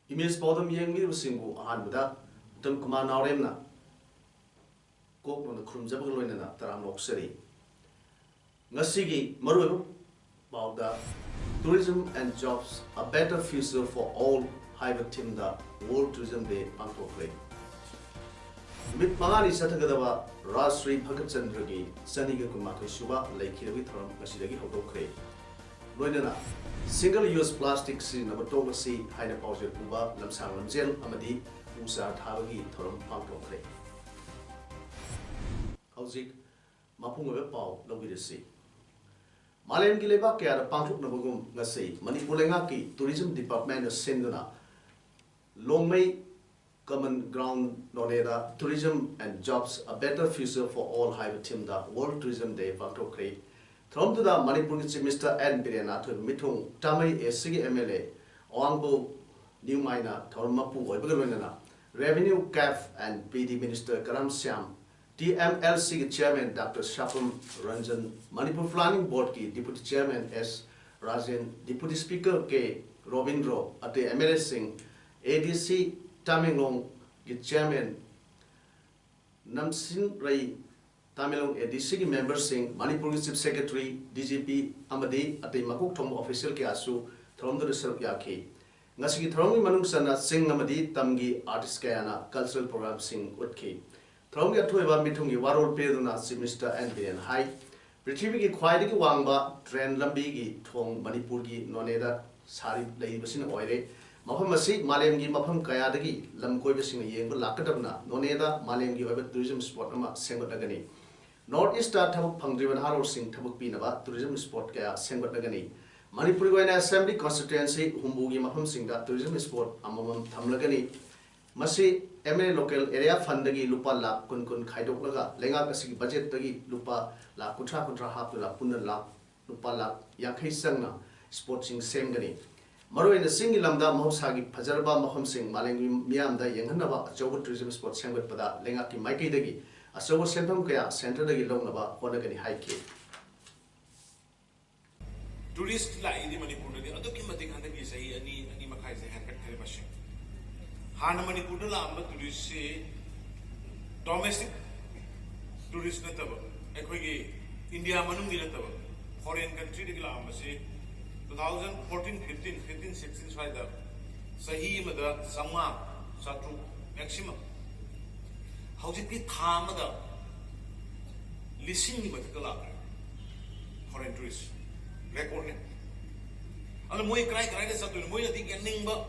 Image Paodam Yang Miru Singu Ahanbada, Uttamkumar Naorem na Kok on the Krumzabaloina Taram Oxeri. Ngasigi Maru about the tourism and jobs, a better future for all Hyber Team the World Tourism Day Pantokle. Mit Mangani Satagadava, Rasri Bhagat Chandragi, Saniga Kumako Shuba, Lake Hiravitram, Masidagi Hotokre. Loinana. Single-use plastic sin of a Tomasi, Hina Pauser Uba, Lamsang Lamzel, Amadi, Usa Tavagi, Torum Pantokre. Hauzik, Mapunga Pau, Logidasi. Malem Gileba Kia, Pantuk Nabugum, Nasi, Manipulengaki, Tourism Department of Sinduna, Lomei, Common Ground Noneda, Tourism and Jobs, a better future for all Hyber Timda, World Tourism Day Pantokre. From to the Manipur Mr. N. Birena to Mitung, Tamai, a Sigi MLA, Oangbo, New Mina, Tormapu, Oibaganana, Revenue CAF and PD Minister Karam Siam, TMLC Chairman Dr. Shapam Ranjan, Manipur Planning Board Ki Deputy Chairman S. Rajan, Deputy Speaker K. Robindro, at the MLA Singh, ADC Tamilong Chairman Namsin Rai. Tamilong ADC member Singh, Manipur Chief Secretary, DGP Amadi, at the Makuk Tom official Kiasu, Tom the Reserve Yaki. Nasiki Throngi Manungsana, Singh Amadi, Tamgi, Artist Kayana, Cultural Program Singh Utki. Throngi Atueva Mitungi, Warol Peduna, Mr. and Bian High. Retrieving Quaidi Wangba, Tren Lambigi, Tong, Manipurgi, Noneda, Sari, Lay Basin Oire, Mahamasi, Malemgi, Mapam Kayadagi, Lamkoi Basing Yang, Lakadabna, Noneda, Malemgi, over tourism spot, Sengatagani. Northeast Tabuk Pangdrivan Haror Singh Tabuk Pinaba, tourism spot Kaya, Sengatagani. Manipur Assembly constituency, Humbugi Maham Singha, tourism spot, Amam Tamlagani. Masi, MA local area fundagi, Lupa La, Kun Kaidoklaga, Lenga Kasi budget Tagi, Lupa La Kutra Kutra Hapula, Puna La, Lupa La, Yakai Sangna, sporting Sengani. Maru in the single Lamda Mohsagi, Pajarba Maham Singh, Malangi Miam, the Yanganava, Jogo tourism spot Sangat Pada, Lengaki Maiki Degi. A so was sent Kaya, Center the Gilonaba, Honagani High Key. Tourist like in the Manipur, the other Kimatic and the Gisa, any Makai, the handbag television. Hana Manipurla, but tourists say domestic tourist netable, Equigi, India Manungi netable, foreign country, the Glamasi, 2014, 15, 15, 16, the Sahi Mada, Sama, Satu, maximum. How did we time the listening with the foreign tourists? Recording. And the Moy cry this up to the Moy thing and Nimba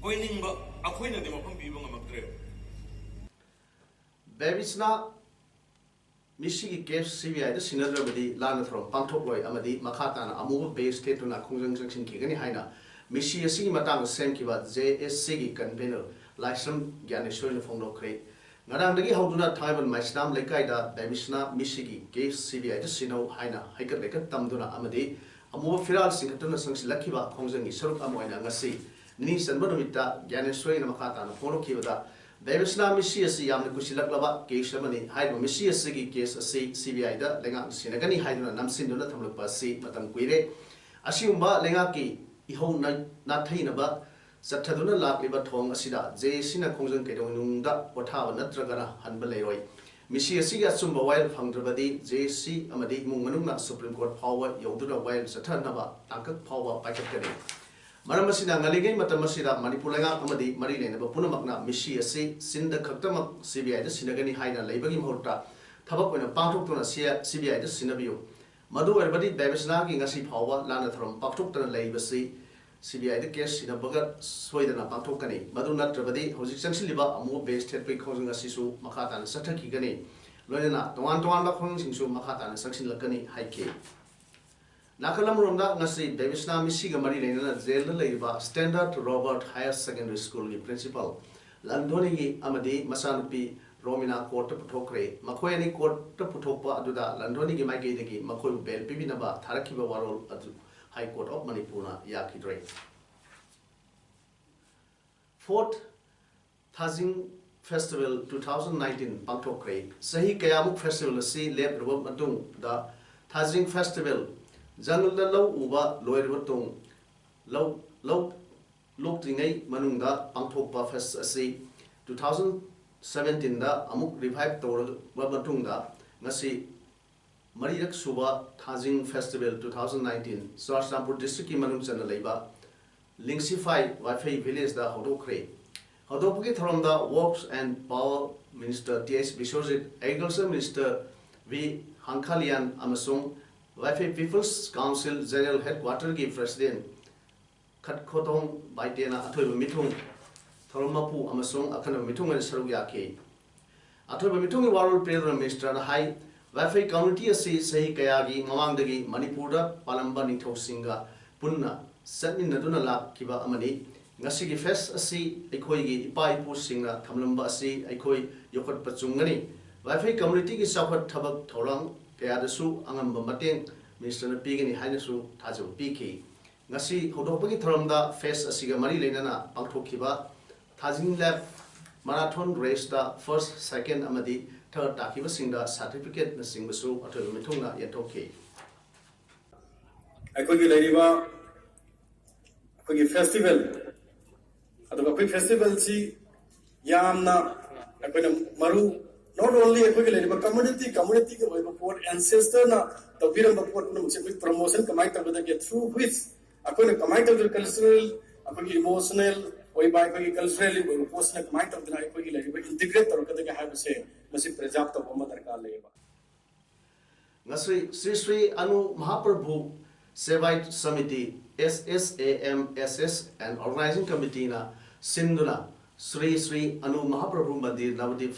going Nimba, a queen of the Mopum people among trail. Babisna Mishi gave CVI the Sinadra with the Lana from Pantokloy, Amadi, Makatan, a move based state on a conjunction Kigani Haina, Mishi Sigi Matang Semkiva, JSC convener. Like some Ganeshoin from Locre. Nadandagi Hauduna Taiwan, my Snam Lekaida, Babisna, Mishigi, gave CBI the Sino, Haina, Hiker Leka, Tamduna Amadi, a more Firal Singhatuna Sangs Lakiva, Kongzang, Suruk Amoina, Nasi, Nis and Bonamita, Ganeshoin Makata, and Pono Kivada, Babisna, Mishia, Yam, the Kusilaklava, gave Shamani, Hide Mishia Sigi, case a C, CBI, the Lenga, Sinagani, Hiduna, Namsinduna, Tamlupa, C, Matamquire, Ashiumba, Lengaki, Iho Natainaba. Sataduna Lakliba Tong Asida, J. Sina Kongzan Kedonunda, Watawa Natragana, Hanbalay. Missia Siga Sumba Wild Fangrabadi, J. C. Amadi Munganuna, Supreme Court Power, Yoduna Wild Satanava, Tankak Power, Pakatari. Maramasina Nalige Matamasida, Manipulanga Amadi, Marilena, Punamakna, Missia C. Sinda Kaktamak, CBI, the Sinagani Haina, Labagim Horta, Tabak when a Pantok CBI, the Sinabio. Madu everybody, Babisnagi, Nasi Power, Lanatron, Paktok, and Labasi. CBI the case in a bugger, Sweden and Pantokani, Maduna Travadi, Hosisan Siliba, a more based head causing a Sisu, Makata and Sataki Gani, Lorena, the one to one Lakongs into Makata and Saxon Lakani, High K. Nakalam Romda Nasi, Davisna Missiga Marina, Zelda Leva, Standard Robert Higher Secondary School Principal, Landoni Amadi, Masanupi, Romina Quarter Putokre, Makoyani Quarter Putopa Aduda, Landoni Magedigi, Makoy Bel Pibinaba, Tarakiba Warol Adu, High Court of Manipuna, Yaki Dre. Fourth Thazing Festival 2019 Pangtokre, Sahi Kayamuk Festival, Si Leb Matung, the Thazing Festival. Jungle the low uba lawyer tung low look tingay manungda pangthokpa fest asi 2017 da amuk revive tor babatungda ngasi marirak suba Thazing Festival 2019 Swarsampur district ki manung chana leiba Lingsify Wi-Fi village da hodokre hodopki thromda Works and Power Minister T.S. Biswajit Agriculture Minister V. Hankalian amasung Wi-Fi People's Council General Headquarter ki President Khat Khotong Baitena Athoiba Mithung Thoromapu amasung akhana mithung an saruk yake Athoiba Mithung Warul President Minister na hai Wi-Fi community asi sahi kayagi mamangdagi Manipurda Palamba Ningthau Singa punna satminaduna lakkiba amani ngasigi fest asi aikoi gi ipa ipu singna thamlamba asi aikoi yokot pachungani Wi-Fi community ki sawhat thabak thorang Kayadasu angamba mateng Minister na pigani hainasu thajaw piki ngasi hodokpagi tharamda face asiga mari leinana pangthokhiba Thazing Lab marathon race da first second amadi third takiba singda certificate na singbasu athoiba mithungna yantokhi aikogi leiriba aikogi festival aduga koi festival si yamna aikoina maru not only a community ke ancestor na tabiram bapot no se promotion kamai ta bada ke through which akoi kamai ta cultural akoi emotional oi bai ko culturally post na kamai ta na akoi le integrate tar ka ke have se masi prajapta bomba darkar le ngasri Sri Anu Mahaprabhu Sevite Samiti SSAMSS and organizing committee na Sinduna Sri Anu Mahaprabhu Mandir Navadip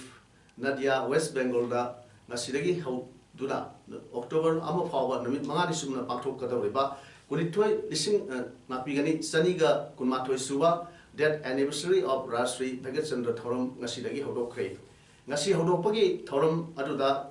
Nadia West Bengal da nasidagi hauduna October ama phawa namit mangani sumna pangthok kadawriba kunithoi lising napigani saniga kunmathoi suba that anniversary of Rashri Bhagachandra Thoram ngasidagi haudokre ngasi haudokpagi thoram aduda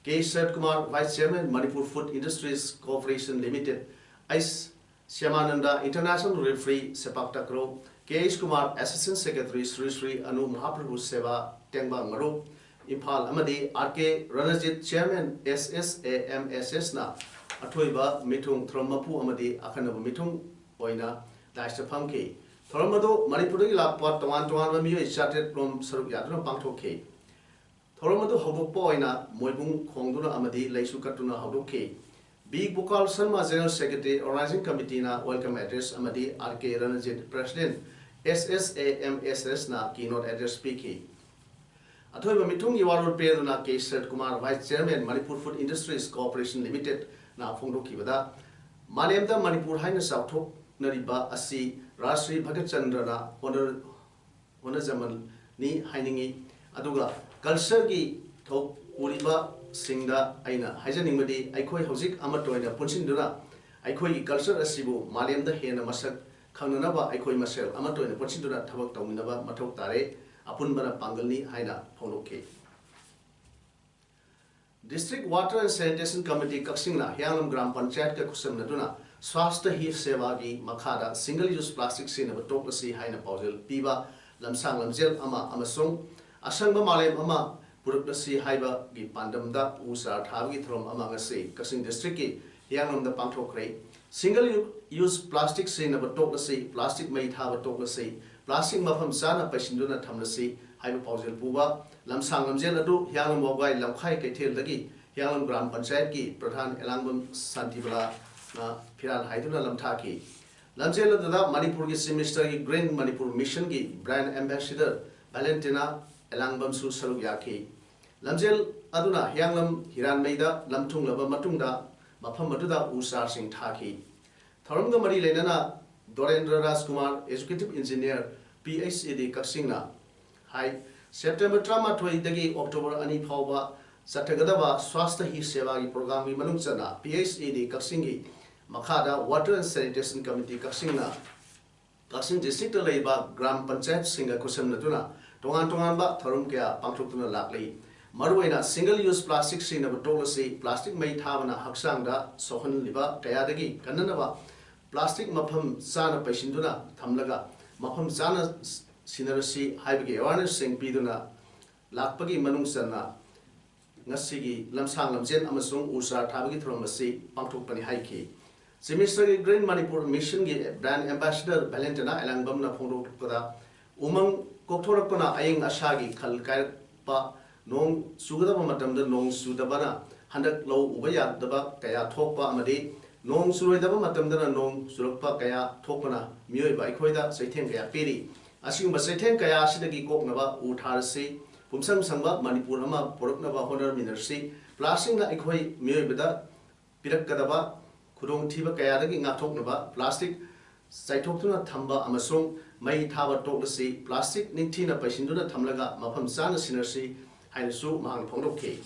K. Uttamkumar Vice Chairman Manipur Food Industries Corporation Limited Ice Syamananda International Referee Sepak Takraw K. Kumar Assistant Secretary Sri Anu Mahaprabhu Seva Tengba Ngaru Impal Amadi R.K. Ranajit Chairman SSAMSS na Athoiba Mithung Thromapu Amadi Akhanaba Mithung Oina Daista Phamki Thoromado Manipuragi Lapot Tawan Mio started from Saruk Yaduna Pangtokhe Thoromado Hodokpo Oina Moibung Khongduna Amadi Laisu Katuna Hodokhe Big Bukal Sarma General Secretary Organizing Committee na Welcome Address Amadi R.K. Ranajit President SSAMSS na Keynote Address Speaking Athoiba Mithung Iwarul Peduna K. Uttamkumar Vice Chairman Manipur Food Industries Corporation Limited na Phongdokhibada Malemda Manipur haina sauthok nariba asi Rashri Bhagachandra na honor zaman ni hainingi aduga culture gi thok uriba singda aina haijaningmadi aikhoi hojik amatoina punsinduna aikhoi gi culture asibu malemda hena masak khangnaba aikhoi masel amatoina punsinduna thabak tawminaba mathok tare Apunbana Pangalni Haina Phongdokhe District Water and Sanitation Committee Kaksingna Hyanlam Gram Panchayat ka kusam naduna Swasthya hi seva gi makhada single use plastic sin of toklasi haina paujel piba lamsang lamjel ama amasung asangba malem ama puruklasi haiba gi pandamda usar thagi throm ama ngase Kaksing district ki Hyanlam da pangthokre single use plastic sin of toklasi plastic mai thaba toklasi Plastic mafam sana pasinduna thamlasi haiba paujel puba lamsang lamjel adu Hyanlam Wagai lamkhai kaithel dagi Hyanlam Gram Panchayat ki Pradhan Elangbam Santibala na Phiran haiduna lamthaki lamjel adu Manipur ki semester ki Green Manipur Mission ki brand ambassador Valentina Elangbam su saruk yaki lamjel aduna Hyanlam Hiran Maida lamthung laba matungda mafam aduda usar sing thaki thoramga mari lenana Dorendra Rajkumar, Executive Engineer, PhD Kaksingna. Hai September Trama Toy Dagi October Ani Pauba Satagadaba Swasta Hi Seva Program Manungsana, PhD Kaksingi, Makada Water and Sanitation Committee Kaksingna Kaksing District Labor Gram Panchayat Singa Kusam Natuna Tongan Ba Tharum Kya Pangtutuna Lakli Maruena single use plastic sin of Tolasi plastic made Havana Haksanga Sohan Liba Kayadagi Kananaba plastic Mapam Sana Pashinduna Tamlaga Mapam Sana Sinarasi Haibagi awareness sing Piduna Lakpagi Manungsana Nasigi Lamsang Lamjen Amasung Usar Tabagi Thromasi Pangtupani Haiki Semester Green Manipur Mission Brand Ambassador Valentina Elangbamna Pondo Kada Umang Koktorapana Aying Ashagi Kalkaipa Nong Sugada Matam Nong Sudabana Handak Low Ubaya Daba Kaya Topa Amadi Nong Suridaba Matam Nong Surapa Kaya Topana Mui by Koida Satan Kaya Piri Assume Satan Kaya Shidaki Koknava Utarasi Pumsam Samba Manipurama Poroknava Honor Minersi Blasting the Equi Mui Bida Pirakadaba Kudong Tiba Kayadaki Natoknava Plastic Saitokuna Tamba Amasung Mai Tava Tokasi Plastic Nintina Pashinduna Tamlaga Mapam Sana Sinersi Hainasu Mahang Pondoke.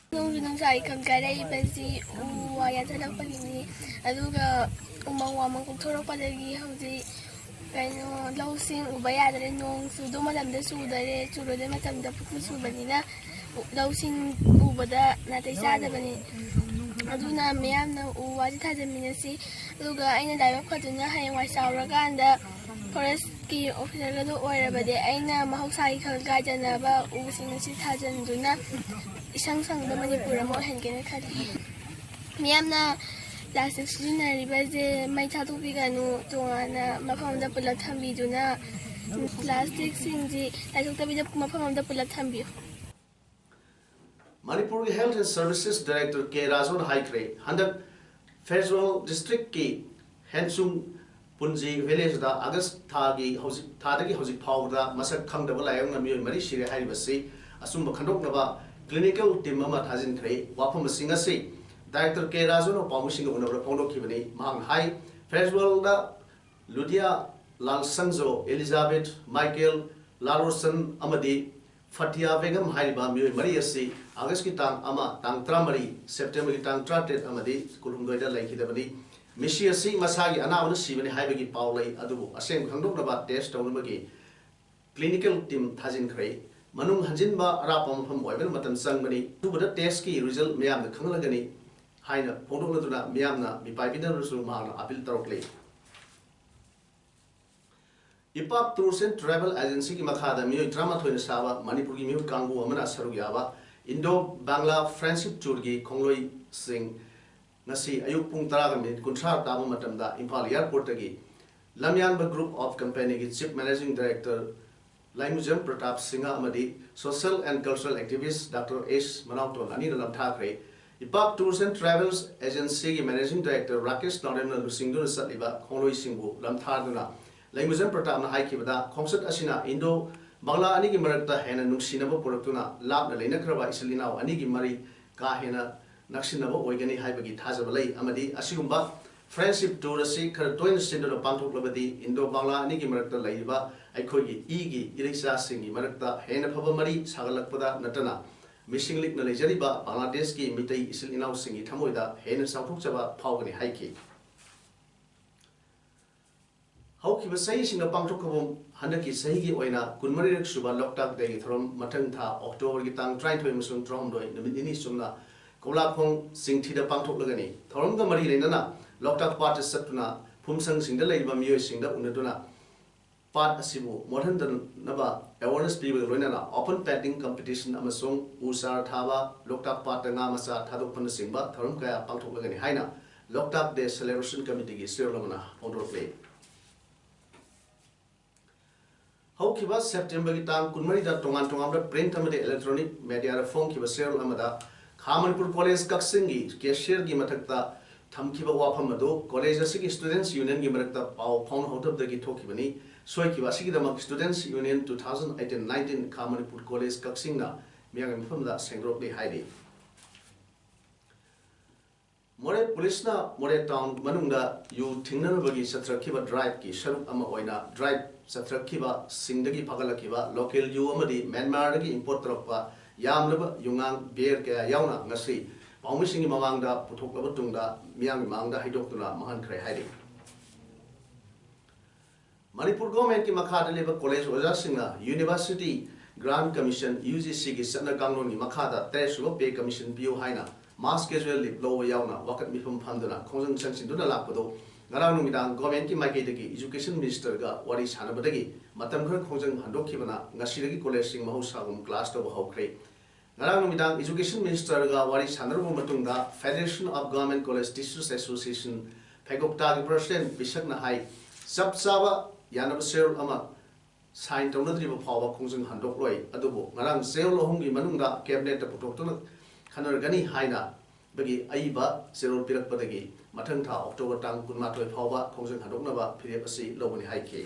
Nung sa ikang karay basi waya talang panini aluga umawamang kulturo palagi hausi kano lausing ubaya dare nung sudo malamda sudare surode matamda putli subanina lausing ubada natay sada bani aduna mayam na uwadi tajaminasi aluga aina dayok kaduna hayang wasauraganda forest ki officer gado oirabade aina mahausai khalgajanaba using si tajanduna isang da Manipura mo hengkene khali miyamna plastic scenery baze mai thatu biganu tongana mafamda pula thambiduna plastic singji tajuk tabida mafamda pula thambi Manipur Health and Services Director K. Razon Haikre, Handak Federal District Ki Hensung Punji Village da August Thagi Hosik Powder Masak Kang the Layong and Mui Mari Shiri Haribasi, Asumba Kandok Nava, Clinical Timama Hazin Kre, Wapam Singasi, Director K. Razon Pamushing of Pondo Kibani, Mahang Hai, Federal da Ludia Lal Sanzo, Elizabeth, Michael, Larosan Amadi, Fatia Vegam Hariba Mui Mariasi, August Kitang Ama, Tang Tramari, September Tang Trated Amadi, Kulumdoida Lake Dabani. Mishia Masagi Anna Sivani Haibagi Pauli Adu, a same Kandoknaba test Tonumagi, clinical team Tazin Kray, Manung Hanjinba Rapam from Waven Matan Sangmani, two but a teski result Miam the Kangalagani, Haina, Pondoluna, Miamna, Bipavida Rusumana, Apil Tarokle. Ipap Tourism Travel Agency Makada, Mio Drama to Sava, Manipuri Mu Kangu, Amana Sarugava, Indo Bangla Friendship Turgi, Kongloi Singh. Nasi ayuk pung taragami kunchar tama matamda Impal Airport tagi Lamyanba Group of Company ki Chief Managing Director Laimujam Pratap Singha Amadi Social and Cultural Activist Dr. S. Manauton Ani Lam Thakre Ipap Tours and Travels Agency ki Managing Director Rakesh Naorem Lusingduna Satliba Khongloi Singbu Lam Tharduna Laimujam Pratap na haikibada Khongsat Asina Indo Bangla Ani ki marakta hena nungsinaba puraktuna labna leinakraba isilinaw Ani ki mari ka hena Naxinaba Oigani Haibagi Tazabalay Amadi Asumba Friendship Tourasi Karatoin Sindor Pantok Labadi Indo Bangla Niki Marakta Laiba Aikogi Igi Irisa Singi Marakta Hena Pabamari Sagalakpada Natana Missing Lik Nalejariba Bangladeski Mitai Isilinaw Singi Tamoida Hena Sautukchaba Paugani Haiki Hauki Basai Singa Pangtokabum Hanaki Sahigi Oina Kunmari Suba Loktak Day from Matanta October Gitang Trying to Emerson Tromdoi Namini Sumna Kolapong Sing Tida Pangtok Lagani, Toronga Mari Lena, locked up part Satuna, Pumsang Sing the Labor Mu Sing the Unaduna, Part Asibu, modern than Nava, awareness people Renana, open padding competition Amasung, Usar Tava, locked up part the Namasa, Tadopan Simba, Toronga Pangtok Lagani Haina, locked up the celebration committee, Sirlamana, Pondor Play. How Kiva September Gitan, Kunmarida Tongan print electronic media phone Kiva Sir Lamada. Manipur College Kaksingi, Cashier Gimatakta, Tamkiba Wapamado, College Asiki Students Union Gimatakta, Pau Pound out of the Gitokibani, Soikiwasiki the Students Union 2018-19 Manipur College Kaksinga, Miang from the Sangropli Heidi. More Polisna, More Town, Manunda, you Tinanabagi Satrakiba Drive Ki, Sharuk Amaoina, Drive Satrakiba, Singdagi Pagalakiba, local U Amadi, Manmaragi, Importropa. Yamlaba Yungang Beer Kaya Yauna Nasi ꯄꯥꯎꯃꯤꯁꯤꯡꯒꯤ ꯃꯃꯥꯡꯗ ꯄꯨꯊꯣꯛꯂꯕ ꯇꯨꯡꯗ ꯃꯤꯌꯥꯝꯒꯤ ꯃꯃꯥꯡꯗ ꯍꯩꯗꯣꯛꯇꯨꯅ ꯃꯥꯡꯍꯟꯈ꯭ꯔꯦ ꯍꯥꯏꯔꯤ Manipur government ki makhada leba college ojasingna University Grant Commission UGC ki satna kanglon ni makhada tesuba pay commission piu haina mass casual leave low yauna wakat mifum phamduna khongjang sangsinduna lakpado ngarang numidang government ki maikaidagi education minister ga wari sanabadagi matam khar khongjang handokhibana ngasiragi college sing mahusagum class to hawkhre ngarang numidang education minister ga wari sanarbu matungda Federation of Government College Teachers Association phegokta gi president bisakna hai sabsaba Yanab Sel Ama signed on the river power Kungsung Handokloi, Adobo, Marang Sel Hongi Manunga, cabinet of Potokton, Kanargani Haina, Bagi Aiba, Zero Pirak Padagi, Matanta, October Tang, Kunmato Power, Kungsung Handoknava, Piriapasi, Lowani Hike.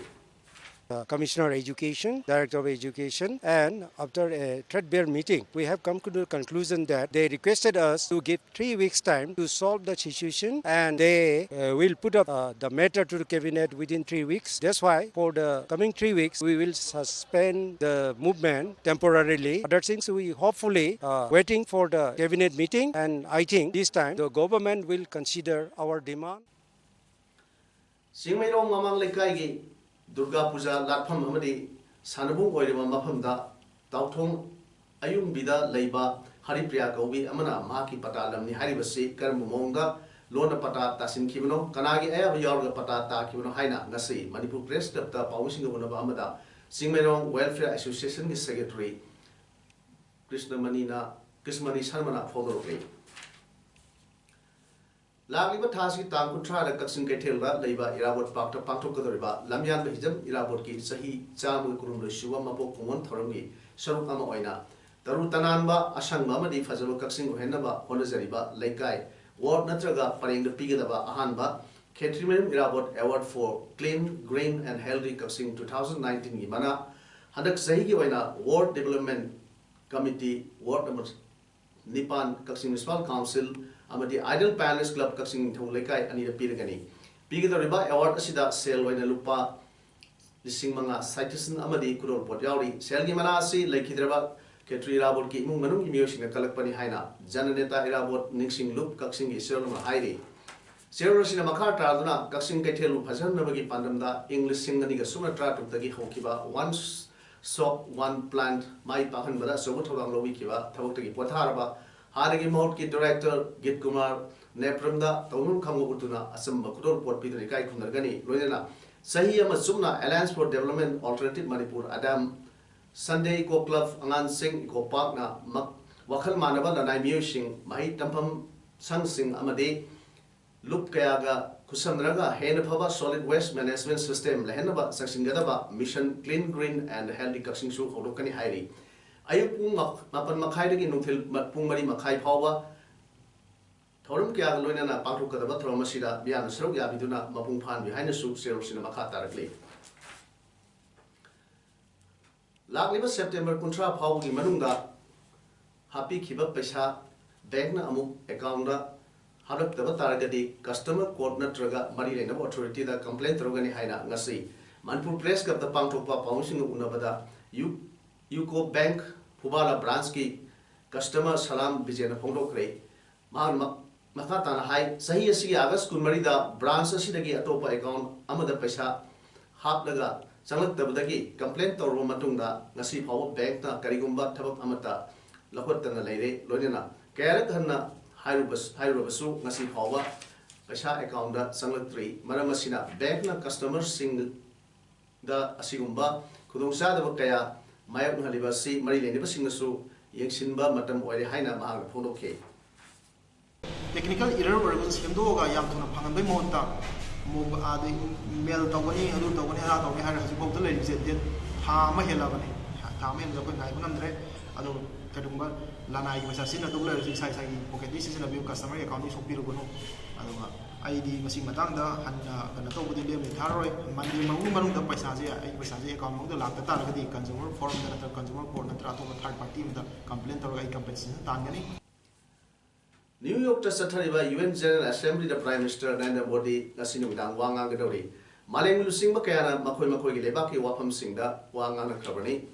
Commissioner Education, Director of Education, and after a threadbare meeting, we have come to the conclusion that they requested us to give 3 weeks time to solve the situation, and they will put up the matter to the cabinet within 3 weeks. That's why for the coming 3 weeks, we will suspend the movement temporarily. Other things we hopefully waiting for the cabinet meeting, and I think this time the government will consider our demand. Singmairong Mamang Lekai Durga Puja Latpam Hamadi Sanabung Oirima Mapamda Dauthong Ayung Bida Leiba Haripriya Gobi Amana Maki Patalam Ni Haribasi Karmumonga Lona Pata Tasin Kimono Kanagi Aya Yorga Pata Ta Kimono Haina Nasi Manipur Press Club Ta Pawishing Amada Singmairong Welfare Association is Secretary Krishnamani Sarmana Fodorplay Lagliba Tasi Tankutra, the Kaksin Ketelba, Leba, Irabot Pakta Pantokadoriba, Lamian Hijam, Irabotki, Sahi, Jam, Kurum, Shua, Mapo, Kumon, Thorongi, Sarukama Oina, Tarutanamba, Ashang Mamadi, Fazalo Kaksin, Henaba, Honazariba, Lekai, Ward Natraga, Paring the Pigadaba, Ahanba, Ketriman Irabot Award for Clean, Green, and Healthy Kaksin 2019 Gimana, Hadak Sahi Oina, Ward Development Committee, Ward number Nipan Kaksin Municipal Council, Amadi Idol Panelist Club Kaksing Lekai and Piragani. Pigida Riba Award Asida Sel Wina Lupa Lissimanga Citizen Amadi Kuro Potyauri, Selgi Manasi, Lake Hidraba, Ketri Rabot Ki Mungmanum Musin, Kalakpani Haina, Jananeta Irabot Nixing Loop Kaksing Serlum Hairi. Serosina Makar Tarduna, Kaksing Ketelu Pazan Navagi Pandamda, English Singaniga Sumatra to Tagi Hokiba, once soap, one plant, my Pahan Bada, Sobotolang Lovikiva, Tawaki Potaraba. Harigi Mount Ki Director Uttamkumar Nepramda Taunum Kango Utuna Asam Bakudor Port Peter Kai Kunargani Loyana Sahi Amasumna Alliance for Development Alternative Manipur Adam Sunday Eco Club Angan Singh Eco Park na Wakal Manaba Lanai Musing Mahi Tampam Sang Sing Amade Lup Kayaga Kusandraga Henapava Solid Waste Management System Lehenaba Saksingadaba Mission Clean Green and Healthy Kaksing Su Hodokani Hairi Ayupung Mapan Makai Nutil Pung Mari Makai Power Torum Kia Luina Patu Kadaba Tromasida Bian Sro Yabiduna Mapung Pan behind the soup zero cinemaka directly. Lagliba September Kuntra Pau Manunga Happy Kiba Pesha Bagna Amuk Accounta Hadak the Targadi Customer Court Natraga Marine Authority the complaint Rogani Haina Nasi Manpur Press Cup the Pantopa Pouncing Unabada Yuko Bank Pubala Bransky Customer Salam Bijana Pondokre Makatana High Sahi Asi Agas Kunmarida Branch Sidagi Atopa account Amada Pesha Haplaga Sangat Tabadagi Complaint or Romatunga Nasi Power Bank na Karigumba Tabak Amata Lakotana Lady Lodina Karat Hana Hyrubasu Nasi Power Pesha account Sangat 3 Maramasina Bank na Customer Sing the Asigumba Kudungsa the Kaya Mayak Halibasi Marilyn Singasu Yangsinba Matam Oil Haina Mahang Pondoke. Technical error was Kendoga Yamtuna Panambe Monta, Move Mel Tawani, Adu Tawani, Adu has both the ladies that Hama Helavani, Taman Naipundre, Adu Kadumba, Lana, you must have seen a double exercise. Okay, this is a new customer account of Pirugono, Aduma. ID Masing Matanga and Ganato with the Taroi, Mandi Mamu, the Pasazi account, the Lata, the consumer form, the consumer court, the third party with the complaint or a compensation. Tangani. New York to Satariba UN General Assembly the Prime Minister Narendra Modi Nasinumidang Wanga Gadori. Maleng Lusing Makana Makoi Makoi Lebaki Wapam Singda Wanga Kabani.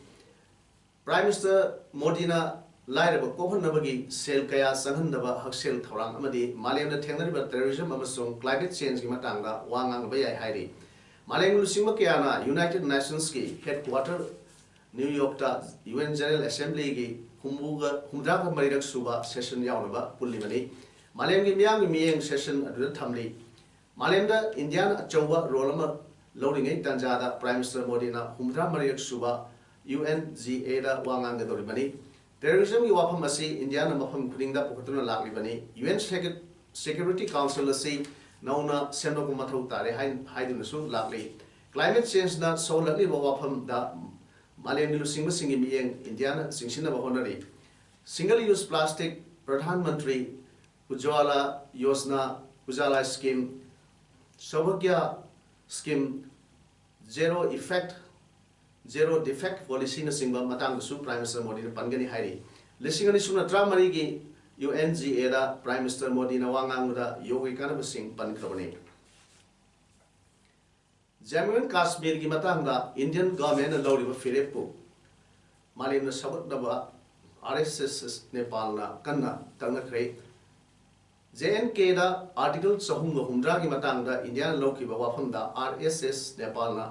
Prime Minister Modina lairaba kohanabagi sel kaya sanghandaba haksel thorang amadi malemna thengnariba terrorism amasung climate change gi matangda wangang bayai hairi maleng lusingma kayana United Nations ki headquarter New York ta UN General Assembly gi humdaga marirak suba session yawnaba pullimani malem gi miyang miyeng session adu thamli malemda Indian achowa rolama loading tanjada Prime Minister Modi na humdra marirak suba UNGA da wangang ga doribani terrorism gi wafam asi India na mafam khudingda pukatuna laklibani UN Security Council asi nauna sendo ko mathau tare haidun su lakli climate change na so lakli wafam da malem nilu singma singi miyeng India na singsina bahonari single use plastic Pradhan Mantri Ujwala Yojana Ujala scheme Saubhagya scheme zero defect policy na singba matang su Prime Minister Modi na pangani hairi lisingani suna tramari gi UNGA da Prime Minister Modi na wangang da yogi kana basing pankrabani Jammu and Kashmir gi matang da Indian government na lawriba firepu malim na sabat daba RSS Nepal na kanna tangna khrei JNK da article 300 gi matang da India na lawkiba wafam da RSS Nepal na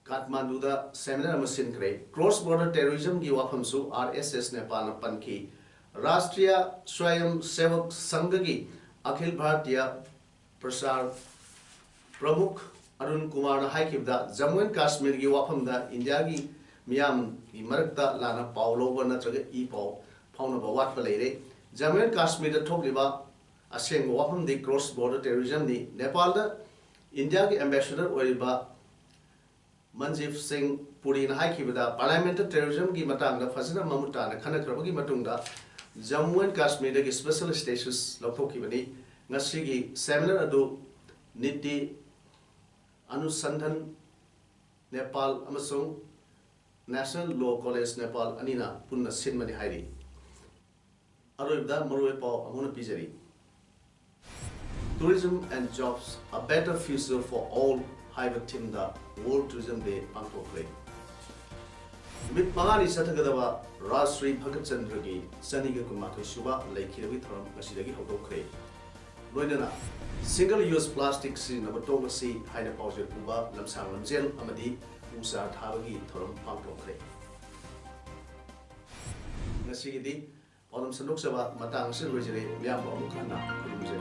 Kathmandu da seminar amasin kre cross border terrorism gi wafam su RSS Nepal na panki Rashtriya Swayam Sevak Sangh gi Akhil Bharatiya Prasar Pramukh Arun Kumar na haikibda Jammu and Kashmir gi wafam da India gi miyam gi marakta lana paulo na traga I pau fauna ba wat balere Jammu and Kashmir da thokliba aseng wafam di cross border terrorism ni Nepal da India gi ambassador oiba Manjeev Singh Puri na haikibda parliamentary terrorism gi matang da fazina mamuta na khana khrabagi matungda Jammu and Kashmir da special status lathokibani ngasi gi seminar adu Niti Anusandhan Nepal amasung National Law College Nepal anina punna sinmani hairi aroibda maroi pau amuna pijari tourism and jobs a better future for all haiba team da World Tourism Day pangthokre mit mangani sathagadaba Rashri Bhagat Chandra gi saniga kumathoi suba laikhirabi thoram asidagi hawdokre loinana single use plastic sin abatong si haina pause uba lamsang lamjel amadi usa thabagi thoram pangthokre ngasigidi Paodam sanuk saba matang sin rojere miyam ba mukana kulumje